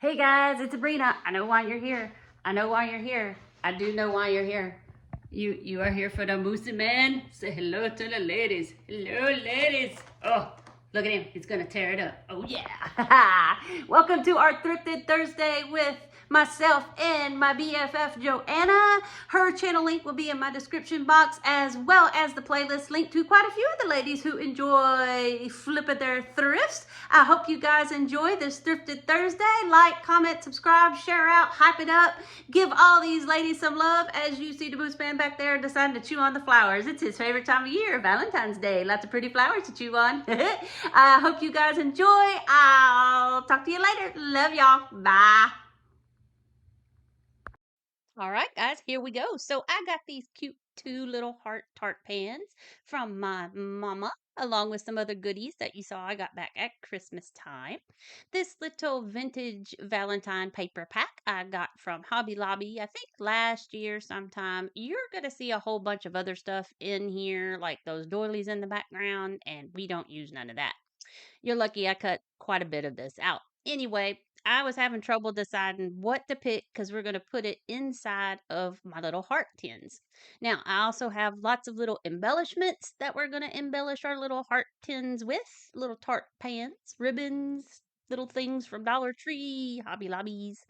Hey guys, it's Sabrina. I know why you're here. I know why you're here. I do know why you're here. You are here for the Moosey Man. Say hello to the ladies. Hello, ladies. Oh, look at him. He's gonna tear it up. Oh yeah. Welcome to our Thrifted Thursday with myself and my BFF Joanna. Her channel link will be in my description box, as well as the playlist link to quite a few of the ladies who enjoy flipping their thrifts. I hope you guys enjoy this Thrifted Thursday. Like, comment, subscribe, share out, hype it up. Give all these ladies some love as you see the Boots Man back there deciding to chew on the flowers. It's his favorite time of year, Valentine's Day. Lots of pretty flowers to chew on. I hope you guys enjoy. I'll talk to you later. Love y'all. Bye. All right, guys, here we go. So I got these cute two little heart tart pans from my mama, along with some other goodies that you saw I got back at Christmas time. This little vintage Valentine paper pack I got from Hobby Lobby, I think last year sometime. You're going to see a whole bunch of other stuff in here, like those doilies in the background, and we don't use none of that. You're lucky I cut quite a bit of this out. Anyway, I was having trouble deciding what to pick because we're going to put it inside of my little heart tins. Now, I also have lots of little embellishments that we're going to embellish our little heart tins with. Little tart pans, ribbons, little things from Dollar Tree, Hobby Lobbies.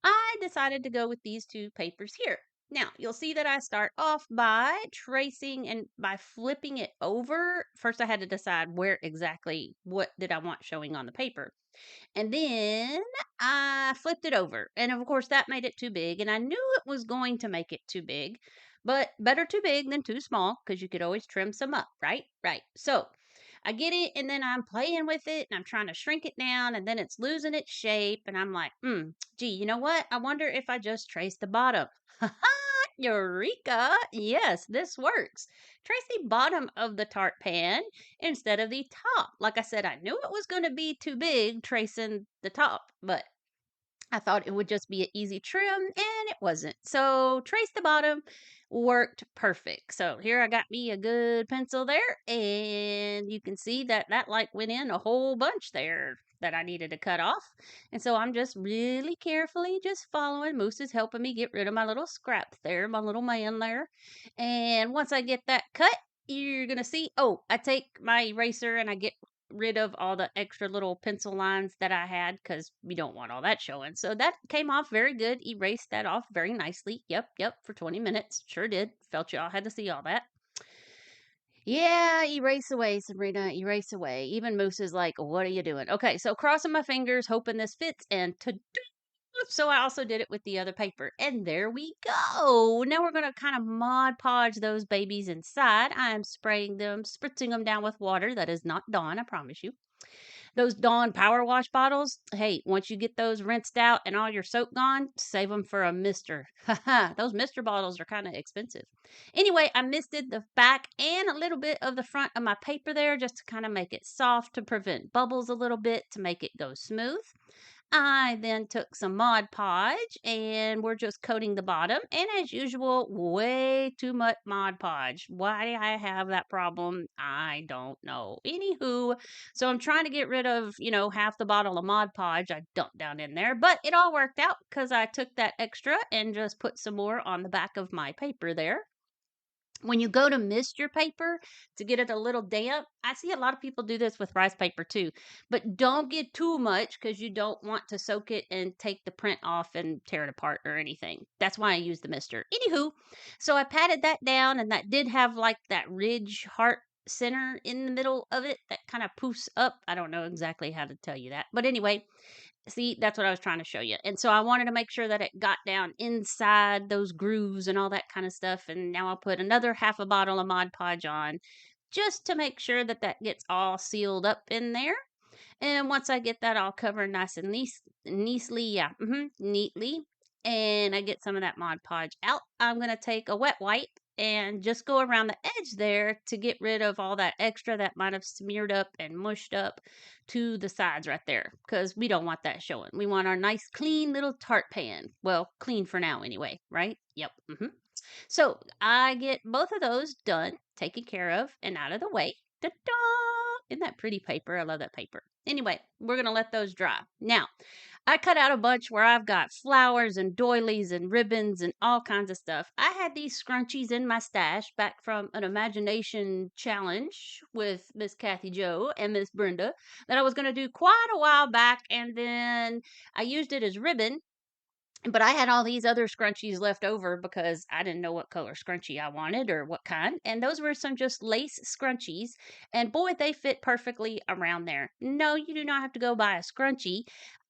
I decided to go with these two papers here. Now, you'll see that I start off by tracing and by flipping it over. First, I had to decide where exactly what did I want showing on the paper. And then I flipped it over. And of course, that made it too big. And I knew it was going to make it too big. But better too big than too small because you could always trim some up, right? Right. So I get it and then I'm playing with it and I'm trying to shrink it down and then it's losing its shape. And I'm like, gee, you know what? I wonder if I just trace the bottom. Eureka! Yes, this works. Trace the bottom of the tart pan instead of the top. Like I said, I knew it was going to be too big tracing the top, but I thought it would just be an easy trim, and it wasn't. So trace the bottom worked perfect. So here I got me a good pencil there, and you can see that that like went in a whole bunch there that I needed to cut off. And so I'm just really carefully just following. Moose is helping me get rid of my little scraps there, my little man there. And once I get that cut, you're gonna see, oh, I take my eraser and I get rid of all the extra little pencil lines that I had because we don't want all that showing. So that came off very good. Erased that off very nicely. Yep, for 20 minutes. Sure did. Felt y'all had to see all that. Yeah, erase away, Sabrina. Erase away. Even Moose is like, what are you doing? Okay, so crossing my fingers, hoping this fits, and to so I also did it with the other paper. And there we go. Now we're going to kind of Mod Podge those babies inside. I am spraying them, spritzing them down with water. That is not Dawn, I promise you. Those Dawn Power Wash bottles, hey, once you get those rinsed out and all your soap gone, save them for a mister. Haha, those mister bottles are kind of expensive. Anyway, I misted the back and a little bit of the front of my paper there just to kind of make it soft to prevent bubbles a little bit to make it go smooth. I then took some Mod Podge and we're just coating the bottom. And as usual, way too much Mod Podge. Why do I have that problem? I don't know. Anywho, so I'm trying to get rid of, half the bottle of Mod Podge I dumped down in there. But it all worked out because I took that extra and just put some more on the back of my paper there. When you go to mist your paper to get it a little damp, I see a lot of people do this with rice paper too, but don't get too much because you don't want to soak it and take the print off and tear it apart or anything. That's why I use the mister. Anywho, so I patted that down and that did have like that ridge heart center in the middle of it that kind of poofs up. I don't know exactly how to tell you that, but anyway, see, that's what I was trying to show you. And so I wanted to make sure that it got down inside those grooves and all that kind of stuff. And now I'll put another half a bottle of Mod Podge on just to make sure that that gets all sealed up in there. And once I get that all covered nice and neatly, and I get some of that Mod Podge out, I'm going to take a wet wipe and just go around the edge there to get rid of all that extra that might have smeared up and mushed up to the sides right there because we don't want that showing. We want our nice clean little tart pan. Well, clean for now anyway, right? Yep. So I get both of those done, taken care of, and out of the way. Ta-da! Isn't that pretty paper? I love that paper. Anyway, we're going to let those dry. Now, I cut out a bunch where I've got flowers and doilies and ribbons and all kinds of stuff. I had these scrunchies in my stash back from an imagination challenge with Miss Kathy Joe and Miss Brenda that I was going to do quite a while back. And then I used it as ribbon, but I had all these other scrunchies left over because I didn't know what color scrunchie I wanted or what kind. And those were some just lace scrunchies. And boy, they fit perfectly around there. No, you do not have to go buy a scrunchie.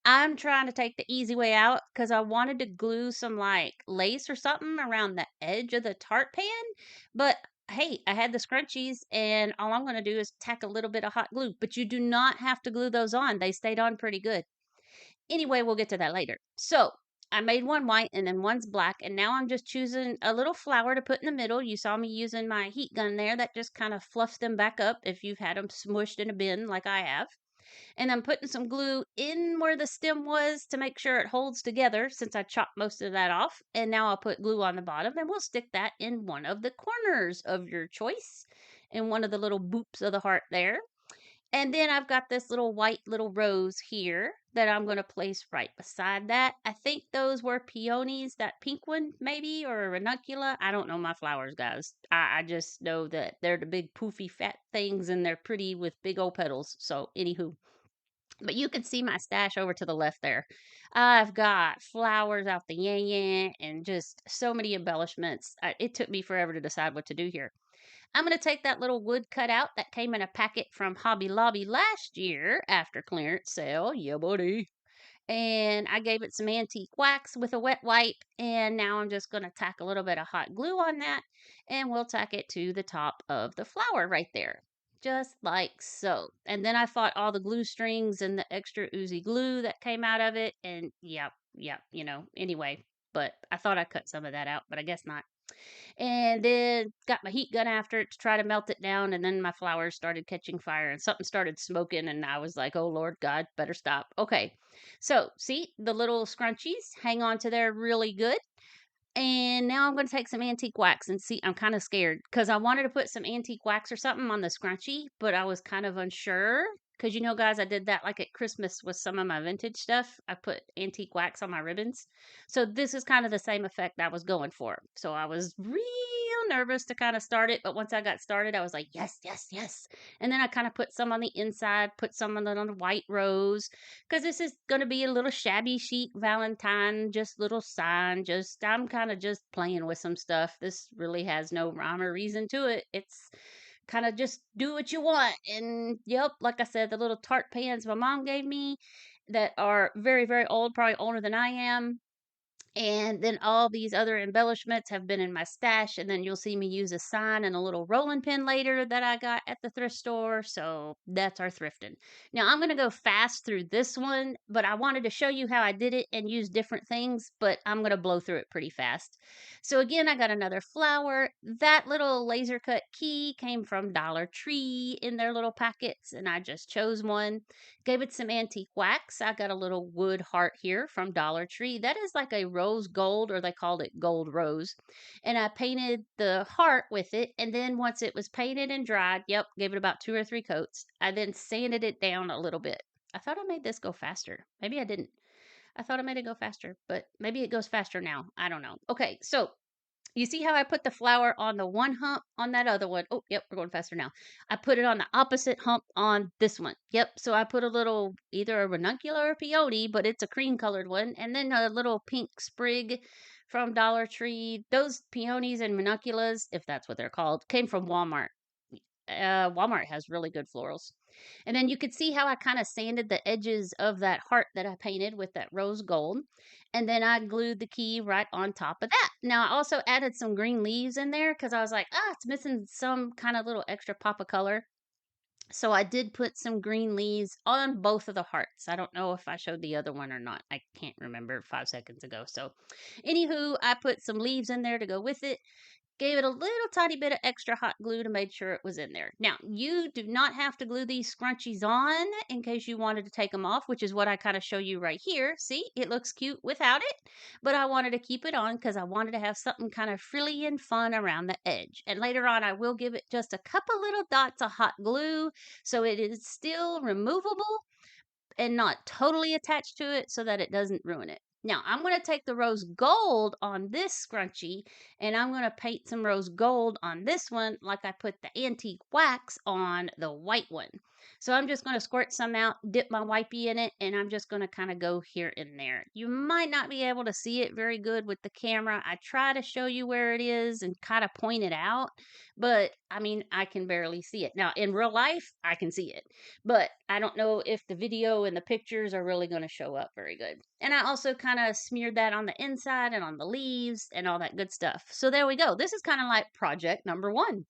I'm trying to take the easy way out because I wanted to glue some like lace or something around the edge of the tart pan. But hey, I had the scrunchies and all I'm going to do is tack a little bit of hot glue. But you do not have to glue those on, they stayed on pretty good. Anyway, we'll get to that later. So I made one white and then one's black, and now I'm just choosing a little flower to put in the middle. You saw me using my heat gun there. That just kind of fluffs them back up if you've had them smushed in a bin like I have. And I'm putting some glue in where the stem was to make sure it holds together since I chopped most of that off. And now I'll put glue on the bottom and we'll stick that in one of the corners of your choice, in one of the little boops of the heart there. And then I've got this little white little rose here that I'm going to place right beside that. I think those were peonies, that pink one maybe, or a ranunculus. I don't know my flowers, guys. I just know that they're the big poofy fat things and they're pretty with big old petals. So, anywho. But you can see my stash over to the left there. I've got flowers out the yang and just so many embellishments. It took me forever to decide what to do here. I'm going to take that little wood cutout that came in a packet from Hobby Lobby last year after clearance sale. Yeah, buddy. And I gave it some antique wax with a wet wipe. And now I'm just going to tack a little bit of hot glue on that. And we'll tack it to the top of the flower right there. Just like so. And then I fought all the glue strings and the extra oozy glue that came out of it. And yep, anyway. But I thought I cut some of that out, but I guess not. And then got my heat gun after it to try to melt it down. And then my flowers started catching fire and something started smoking. And I was like, oh, Lord God, better stop. Okay. So, see, the little scrunchies hang on to there really good. And now I'm going to take some antique wax and see. I'm kind of scared because I wanted to put some antique wax or something on the scrunchie, but I was kind of unsure. Because, guys, I did that like at Christmas with some of my vintage stuff. I put antique wax on my ribbons. So this is kind of the same effect I was going for. So I was real nervous to kind of start it. But once I got started, I was like, yes, yes, yes. And then I kind of put some on the inside, put some on the white rose, because this is going to be a little shabby chic Valentine, just little sign. I'm kind of just playing with some stuff. This really has no rhyme or reason to it. It's kind of just do what you want. And yep, like I said, the little tart pans my mom gave me that are very, very old, probably older than I am. And then all these other embellishments have been in my stash. And then you'll see me use a sign and a little rolling pin later that I got at the thrift store. So that's our thrifting. Now I'm going to go fast through this one, but I wanted to show you how I did it and use different things, but I'm going to blow through it pretty fast. So again, I got another flower. That little laser cut key came from Dollar Tree in their little packets, and I just chose one. Gave it some antique wax. I got a little wood heart here from Dollar Tree. That is like a rose gold, or they called it gold rose. And I painted the heart with it. And then once it was painted and dried, yep, gave it about 2 or 3 coats. I then sanded it down a little bit. I thought I made this go faster. Maybe I didn't. I thought I made it go faster, but maybe it goes faster now. I don't know. Okay, so you see how I put the flower on the one hump on that other one? Oh, yep, we're going faster now. I put it on the opposite hump on this one. Yep, so I put a little, either a ranunculus or peony, but it's a cream colored one, and then a little pink sprig from Dollar Tree. Those peonies and ranunculus, if that's what they're called, came from Walmart. Walmart has really good florals. And then you could see how I kind of sanded the edges of that heart that I painted with that rose gold. And then I glued the key right on top of that. Now, I also added some green leaves in there because I was like, it's missing some kind of little extra pop of color. So I did put some green leaves on both of the hearts. I don't know if I showed the other one or not. I can't remember 5 seconds ago. So, anywho, I put some leaves in there to go with it. Gave it a little tiny bit of extra hot glue to make sure it was in there. Now, you do not have to glue these scrunchies on in case you wanted to take them off, which is what I kind of show you right here. See, it looks cute without it, but I wanted to keep it on because I wanted to have something kind of frilly and fun around the edge. And later on, I will give it just a couple little dots of hot glue so it is still removable and not totally attached to it so that it doesn't ruin it. Now, I'm going to take the rose gold on this scrunchie and I'm going to paint some rose gold on this one like I put the antique wax on the white one. So I'm just going to squirt some out, dip my wipey in it, and I'm just going to kind of go here and there. You might not be able to see it very good with the camera. I try to show you where it is and kind of point it out, but I mean, I can barely see it. Now, in real life, I can see it, but I don't know if the video and the pictures are really going to show up very good. And I also kind of smeared that on the inside and on the leaves and all that good stuff. So there we go. This is kind of like project number 1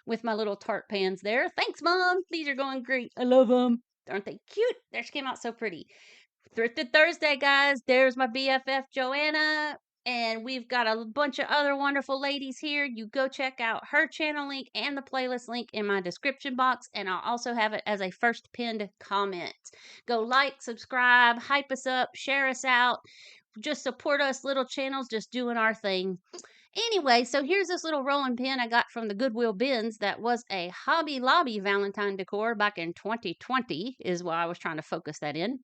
with my little Tart pans there. Thanks, Mom. These are going great. I love them. Aren't they cute? They just came out so pretty. Thrifted Thursday, guys. There's my BFF, Joanna. And we've got a bunch of other wonderful ladies here. You go check out her channel link and the playlist link in my description box. And I'll also have it as a first pinned comment. Go like, subscribe, hype us up, share us out. Just support us little channels just doing our thing. Anyway, so here's this little rolling pin I got from the Goodwill bins that was a Hobby Lobby Valentine decor back in 2020 is why I was trying to focus that in.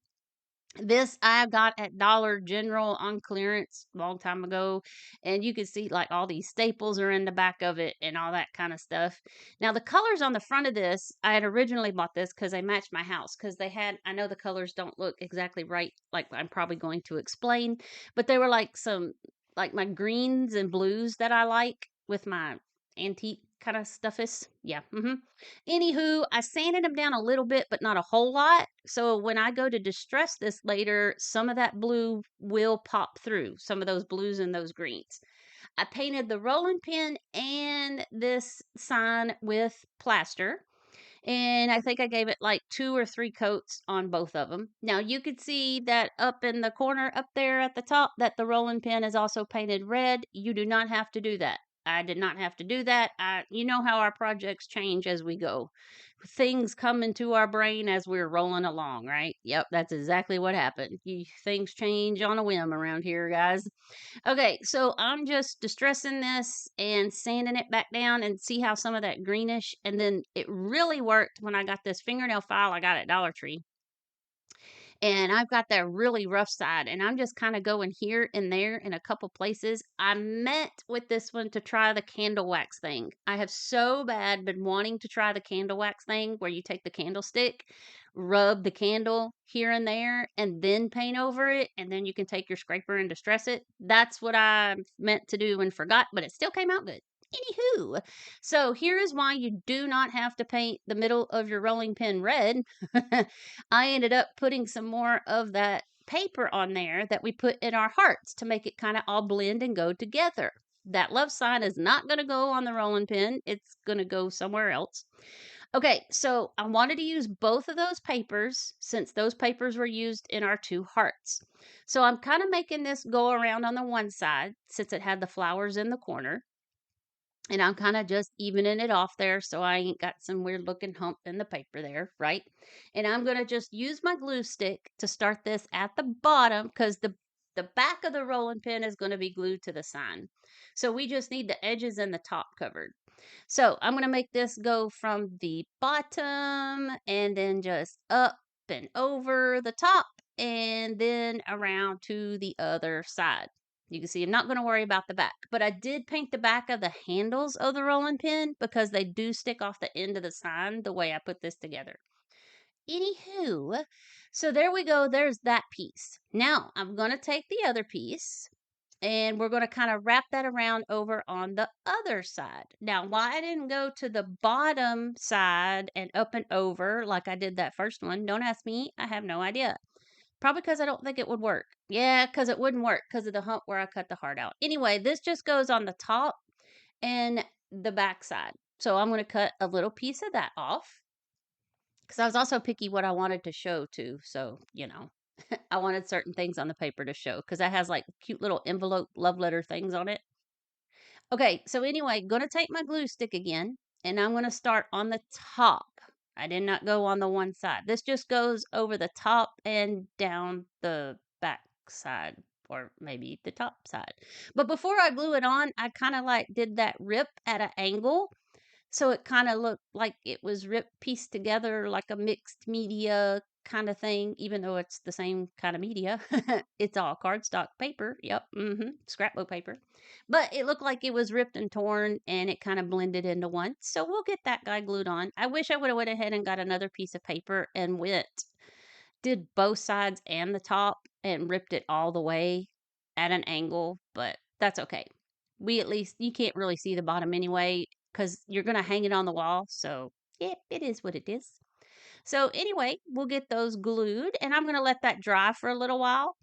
This I got at Dollar General on clearance a long time ago. And you can see like all these staples are in the back of it and all that kind of stuff. Now, the colors on the front of this, I had originally bought this because they matched my house. Because they had, I know the colors don't look exactly right, like I'm probably going to explain. But they were like some, like my greens and blues that I like with my antique kind of stuffies. Yeah. Anywho, I sanded them down a little bit, but not a whole lot. So when I go to distress this later, some of that blue will pop through, some of those blues and those greens. I painted the rolling pin and this sign with plaster. And I think I gave it like 2 or 3 coats on both of them. Now you could see that up in the corner up there at the top that the rolling pin is also painted red. You do not have to do that. I did not have to do that. You know how our projects change as we go. Things come into our brain as we're rolling along, right? Yep, that's exactly what happened. Things change on a whim around here, guys. Okay, so I'm just distressing this and sanding it back down and see how some of that greenish, and then it really worked when I got this fingernail file I got at Dollar Tree. And I've got that really rough side, and I'm just kind of going here and there in a couple places. I meant with this one to try the candle wax thing. I have so bad been wanting to try the candle wax thing where you take the candlestick, rub the candle here and there, and then paint over it, and then you can take your scraper and distress it. That's what I meant to do and forgot, but it still came out good. Anywho, so here is why you do not have to paint the middle of your rolling pin red. I ended up putting some more of that paper on there that we put in our hearts to make it kind of all blend and go together. That love sign is not going to go on the rolling pin. It's going to go somewhere else. Okay, so I wanted to use both of those papers since those papers were used in our 2 hearts. So I'm kind of making this go around on the one side since it had the flowers in the corner. And I'm kind of just evening it off there so I ain't got some weird looking hump in the paper there, right? And I'm going to just use my glue stick to start this at the bottom because the back of the rolling pin is going to be glued to the sign. So we just need the edges and the top covered. So I'm going to make this go from the bottom and then just up and over the top and then around to the other side. You can see I'm not going to worry about the back, but I did paint the back of the handles of the rolling pin because they do stick off the end of the sign the way I put this together. Anywho, so there we go. There's that piece. Now I'm going to take the other piece and we're going to kind of wrap that around over on the other side. Now, why I didn't go to the bottom side and up and over like I did that first one, don't ask me. I have no idea. Probably because I don't think it would work. Yeah, because it wouldn't work because of the hump where I cut the heart out. Anyway, this just goes on the top and the back side. So I'm going to cut a little piece of that off because I was also picky what I wanted to show too. So, I wanted certain things on the paper to show because that has like cute little envelope love letter things on it. Okay, so anyway, gonna take my glue stick again, and I'm gonna start on the top. I did not go on the one side. This just goes over the top and down the back side, or maybe the top side. But before I glue it on, I kind of like did that rip at an angle so it kinda looked like it was ripped pieced together like a mixed media kinda thing, even though it's the same kinda media. It's all cardstock paper. Yep, mhm, scrapbook paper. But it looked like it was ripped and torn, and it kinda blended into one. So we'll get that guy glued on. I wish I woulda went ahead and got another piece of paper and did both sides and the top and ripped it all the way at an angle, but that's okay. We at least you can't really see the bottom anyway because you're gonna hang it on the wall. So yeah, it is what it is. So anyway, we'll get those glued and I'm gonna let that dry for a little while.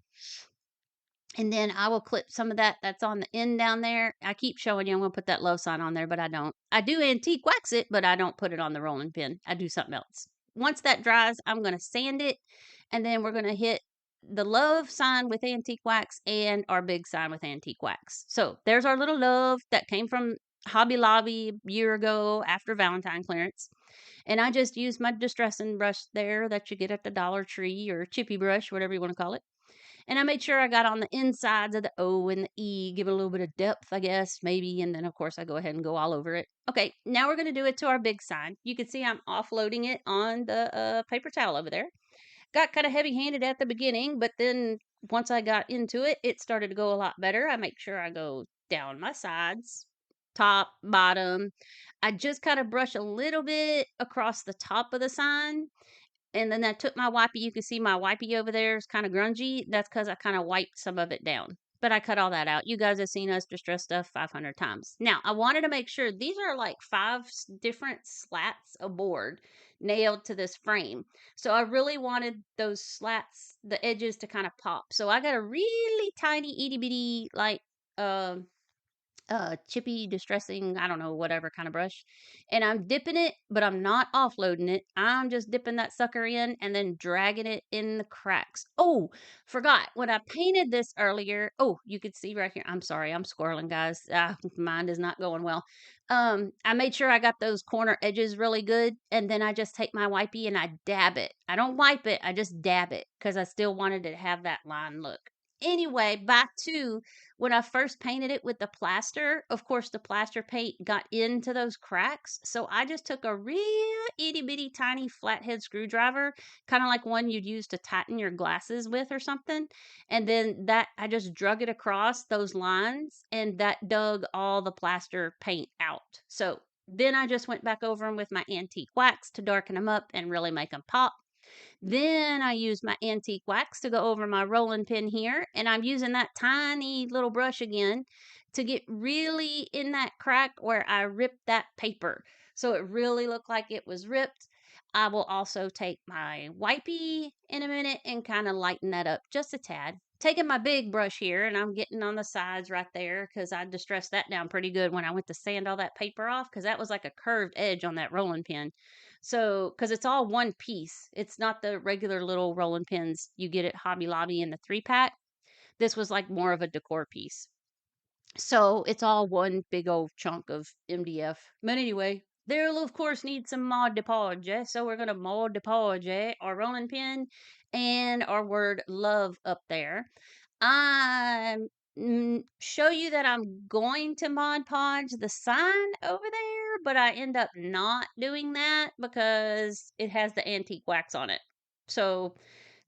And then I will clip some of that that's on the end down there. I keep showing you I'm gonna put that love sign on there, but I don't. I do antique wax it, but I don't put it on the rolling pin. I do something else. Once that dries, I'm gonna sand it, and then we're gonna hit the love sign with antique wax and our big sign with antique wax. So there's our little love that came from Hobby Lobby a year ago after Valentine clearance. And I just used my distressing brush there that you get at the Dollar Tree or chippy brush, whatever you want to call it, and I made sure I got on the insides of the O and the E, give it a little bit of depth, I guess, maybe. And then, of course, I go ahead and go all over it. Okay, now we're going to do it to our big sign. You can see I'm offloading it on the paper towel over there. Got kind of heavy handed at the beginning, but then once I got into it, it started to go a lot better. I make sure I go down my sides, top, bottom. I just kind of brush a little bit across the top of the sign, and then I took my wipey. You can see my wipey over there is kind of grungy. That's because I kind of wiped some of it down. But I cut all that out. You guys have seen us distress stuff 500 times. Now, I wanted to make sure these are like different slats of board nailed to this frame. So I really wanted those slats, the edges to kind of pop. So I got a really tiny itty bitty, like, chippy distressing, I don't know, whatever kind of brush. And I'm dipping it, but I'm not offloading it. I'm just dipping that sucker in and then dragging it in the cracks. Oh, forgot when I painted this earlier. Oh, you could see right here. I'm sorry, I'm squirreling, guys. Mind is not going well. I made sure I got those corner edges really good, and then I just take my wipey and I dab it. I don't wipe it, I just dab it because I still wanted to have that line look. Anyway, back to when I first painted it with the plaster, of course, the plaster paint got into those cracks. So I just took a real itty bitty tiny flathead screwdriver, kind of like one you'd use to tighten your glasses with or something. And then that I just drug it across those lines and that dug all the plaster paint out. So then I just went back over them with my antique wax to darken them up and really make them pop. Then I use my antique wax to go over my rolling pin here, and I'm using that tiny little brush again to get really in that crack where I ripped that paper. So it really looked like it was ripped. I will also take my wipey in a minute and kind of lighten that up just a tad. Taking my big brush here, and I'm getting on the sides right there because I distressed that down pretty good when I went to sand all that paper off because that was like a curved edge on that rolling pin. So, because it's all one piece, it's not the regular little rolling pins you get at Hobby Lobby in the 3-pack. This was like more of a decor piece. So it's all one big old chunk of MDF. But anyway, they'll of course need some Mod Podge. So we're gonna Mod Podge our rolling pin and our word love up there. I show you that I'm going to Mod Podge the sign over there, but I end up not doing that because it has the antique wax on it. So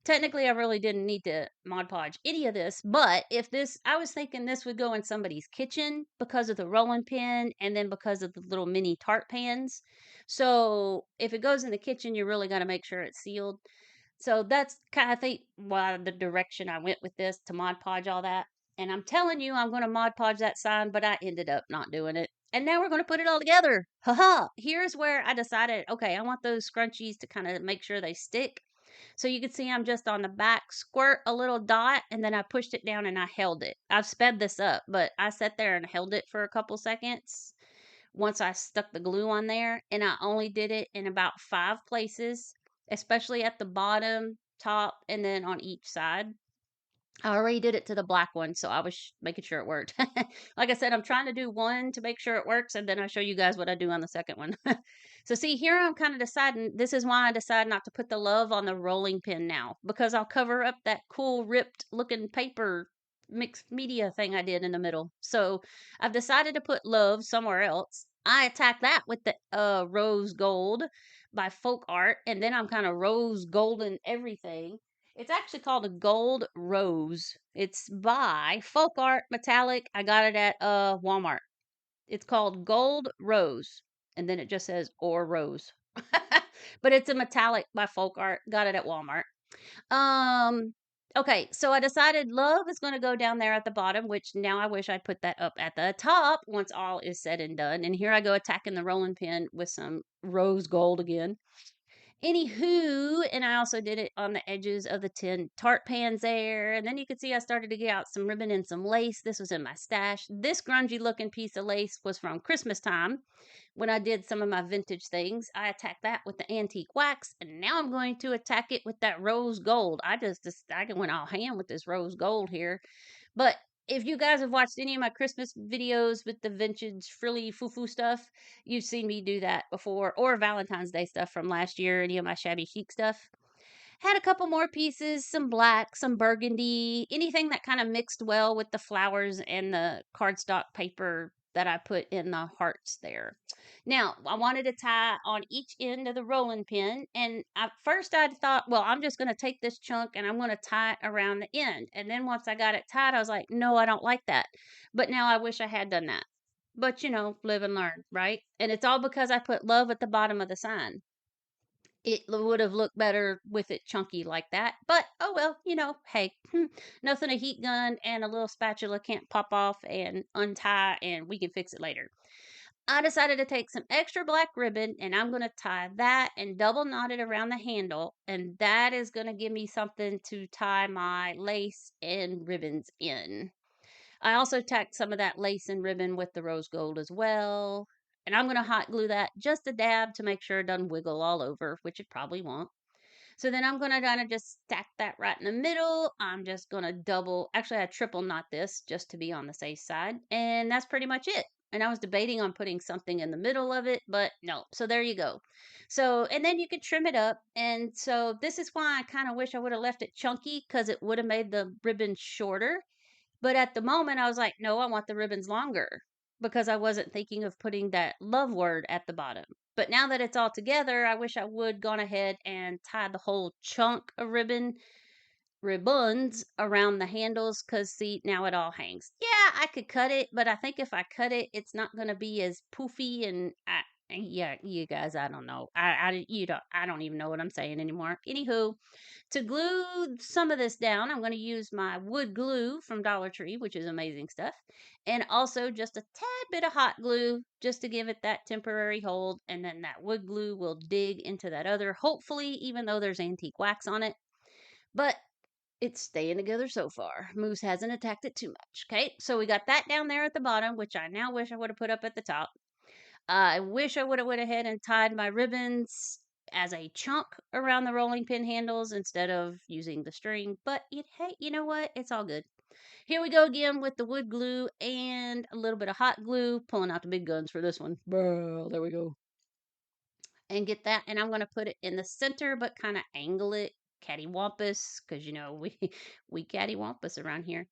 technically, I really didn't need to Mod Podge any of this, but if this, I was thinking this would go in somebody's kitchen because of the rolling pin and then because of the little mini tart pans. So if it goes in the kitchen, you really got to make sure it's sealed. So that's kind of think why the direction I went with this to Mod Podge all that. And I'm telling you, I'm going to Mod Podge that sign, but I ended up not doing it. And now we're going to put it all together. Haha. Here's where I decided, okay, I want those scrunchies to kind of make sure they stick. So you can see I'm just on the back, squirt a little dot, and then I pushed it down and I held it. I've sped this up, but I sat there and held it for a couple seconds once I stuck the glue on there, and I only did it in about 5 places, especially at the bottom, top, and then on each side. I already did it to the black one, so I was making sure it worked. Like I said, I'm trying to do one to make sure it works, and then I'll show you guys what I do on the second one. So see, here I'm kind of deciding, this is why I decided not to put the love on the rolling pin now, because I'll cover up that cool ripped looking paper mixed media thing I did in the middle. So I've decided to put love somewhere else. I attack that with the rose gold by folk art, and then I'm kind of rose golden everything. It's actually called a gold rose. It's by Folk Art Metallic. I got it at Walmart. It's called Gold Rose. And then it just says or rose. But it's a metallic by Folk Art. Got it at Walmart. Um okay, so I decided love is going to go down there at the bottom, which now I wish I'd put that up at the top once all is said and done. And here I go attacking the rolling pin with some rose gold again. Anywho, and I also did it on the edges of the tin tart pans there. And then you could see I started to get out some ribbon and some lace. This was in my stash. This grungy looking piece of lace was from Christmas time when I did some of my vintage things. I attacked that with the antique wax, and now I'm going to attack it with that rose gold. I went all ham with this rose gold here. But if you guys have watched any of my Christmas videos with the vintage frilly foo-foo stuff, you've seen me do that before, or Valentine's Day stuff from last year, any of my shabby chic stuff. Had a couple more pieces, some black, some burgundy, anything that kind of mixed well with the flowers and the cardstock paper that I put in the hearts there. Now, I wanted to tie on each end of the rolling pin, and at first I thought, well, I'm just going to take this chunk and I'm going to tie it around the end. And then once I got it tied, I was like, no, I don't like that. But now I wish I had done that. But live and learn, right? And it's all because I put love at the bottom of the sign. It would have looked better with it chunky like that. But oh well, hey, nothing a heat gun and a little spatula can't pop off and untie, and we can fix it later. I decided to take some extra black ribbon and I'm going to tie that and double knot it around the handle. And that is going to give me something to tie my lace and ribbons in. I also tacked some of that lace and ribbon with the rose gold as well. And I'm going to hot glue that just a dab to make sure it doesn't wiggle all over, which it probably won't. So then I'm going to kind of just stack that right in the middle. I'm just going to I triple knot this just to be on the safe side. And that's pretty much it. And I was debating on putting something in the middle of it, but no. So there you go. So, and then you can trim it up. And so this is why I kind of wish I would have left it chunky because it would have made the ribbon shorter. But at the moment, I was like, no, I want the ribbons longer because I wasn't thinking of putting that love word at the bottom. But now that it's all together, I wish I would gone ahead and tied the whole chunk of ribbons around the handles because see, now it all hangs. Yeah, I could cut it, but I think if I cut it, it's not going to be as poofy yeah, you guys, I don't know. I don't even know what I'm saying anymore. Anywho, to glue some of this down, I'm going to use my wood glue from Dollar Tree, which is amazing stuff, and also just a tad bit of hot glue just to give it that temporary hold. And then that wood glue will dig into that other, hopefully, even though there's antique wax on it. But it's staying together so far. Moose hasn't attacked it too much. Okay, so we got that down there at the bottom, which I now wish I would have put up at the top. I wish I would have went ahead and tied my ribbons as a chunk around the rolling pin handles instead of using the string. But hey, you know what? It's all good. Here we go again with the wood glue and a little bit of hot glue, pulling out the big guns for this one. Bro, there we go. And get that, and I'm going to put it in the center, but kind of angle it cattywampus, because we cattywampus around here.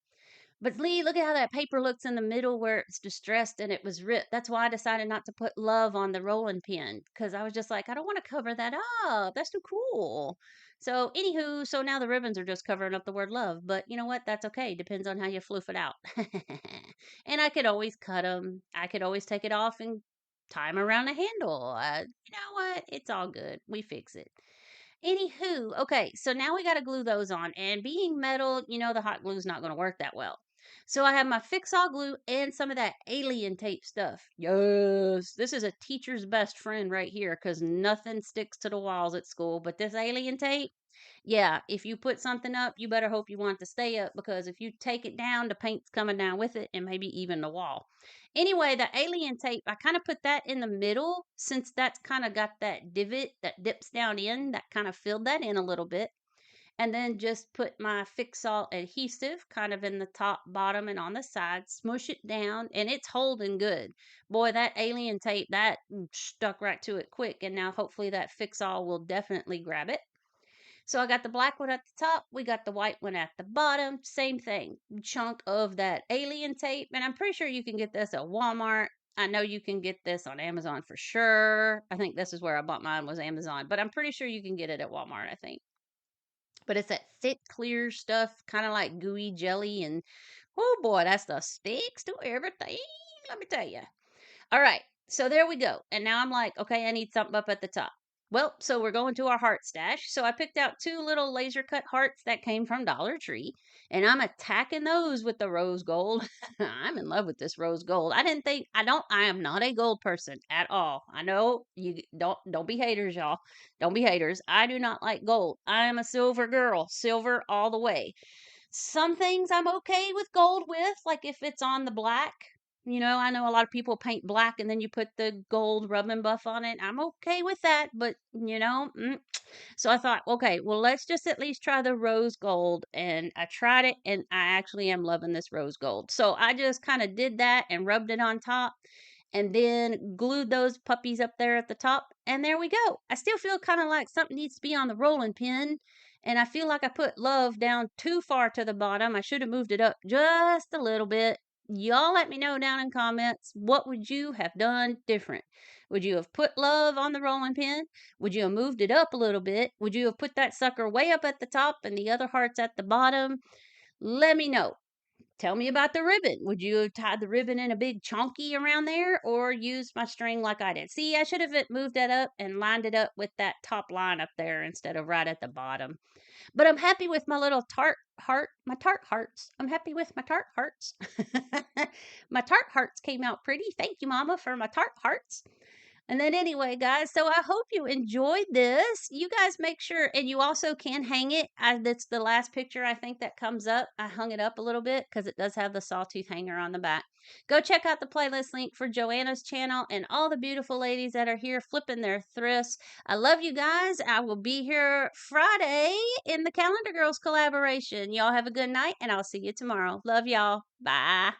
But Lee, look at how that paper looks in the middle where it's distressed and it was ripped. That's why I decided not to put love on the rolling pin because I was just like, I don't want to cover that up. That's too cool. So, anywho, so now the ribbons are just covering up the word love. But you know what? That's okay. Depends on how you floof it out. And I could always cut them. I could always take it off and tie them around the handle. You know what? It's all good. We fix it. Anywho, okay, so now we got to glue those on. And being metal, the hot glue is not going to work that well. So I have my fix all glue and some of that alien tape stuff. Yes, this is a teacher's best friend right here because nothing sticks to the walls at school. But this alien tape, yeah, if you put something up, you better hope you want it to stay up because if you take it down, the paint's coming down with it and maybe even the wall. Anyway, the alien tape, I kind of put that in the middle since that's kind of got that divot that dips down in, that kind of filled that in a little bit. and then just put my Fix-All adhesive kind of in the top, bottom, and on the side, smush it down, and it's holding good. Boy, that alien tape, that stuck right to it quick, and now hopefully that Fix-All will definitely grab it. So I got the black one at the top, we got the white one at the bottom, same thing, chunk of that alien tape, and I'm pretty sure you can get this at Walmart. I know you can get this on Amazon for sure. I think this is where I bought mine, was Amazon, but I'm pretty sure you can get it at Walmart, I think. But it's that thick, clear stuff, kind of like gooey jelly, and oh boy, that stuff sticks to everything. Let me tell you. All right. So there we go. And now I'm like, okay, I need something up at the top. Well, so we're going to our heart stash. So I picked out two little laser cut hearts that came from Dollar Tree, and I'm attacking those with the rose gold. I'm in love with this rose gold. I didn't think I am not a gold person at all. I know you don't be haters, y'all. Don't be haters. I do not like gold. I am a silver girl, silver all the way. Some things I'm okay with gold with, like if it's on the black. I know a lot of people paint black and then you put the gold rub and buff on it. I'm okay with that, but so I thought, okay, well, let's just at least try the rose gold. And I tried it, and I actually am loving this rose gold. So I just kind of did that and rubbed it on top, and then glued those puppies up there at the top. And there we go. I still feel kind of like something needs to be on the rolling pin. And I feel like I put love down too far to the bottom. I should have moved it up just a little bit. Y'all let me know down in comments, what would you have done different? Would you have put love on the rolling pin? Would you have moved it up a little bit? Would you have put that sucker way up at the top and the other hearts at the bottom? Let me know. Tell me about the ribbon. Would you have tied the ribbon in a big chunky around there, or used my string like I did? See, I should have moved that up and lined it up with that top line up there instead of right at the bottom. But I'm happy with my little my tart hearts. I'm happy with my tart hearts. My tart hearts came out pretty. Thank you, Mama, for my tart hearts. And then anyway, guys, so I hope you enjoyed this. You guys make sure, and you also can hang it. That's the last picture I think that comes up. I hung it up a little bit because it does have the sawtooth hanger on the back. Go check out the playlist link for Joanna's channel and all the beautiful ladies that are here flipping their thrifts. I love you guys. I will be here Friday in the Calendar Girls collaboration. Y'all have a good night, and I'll see you tomorrow. Love y'all. Bye.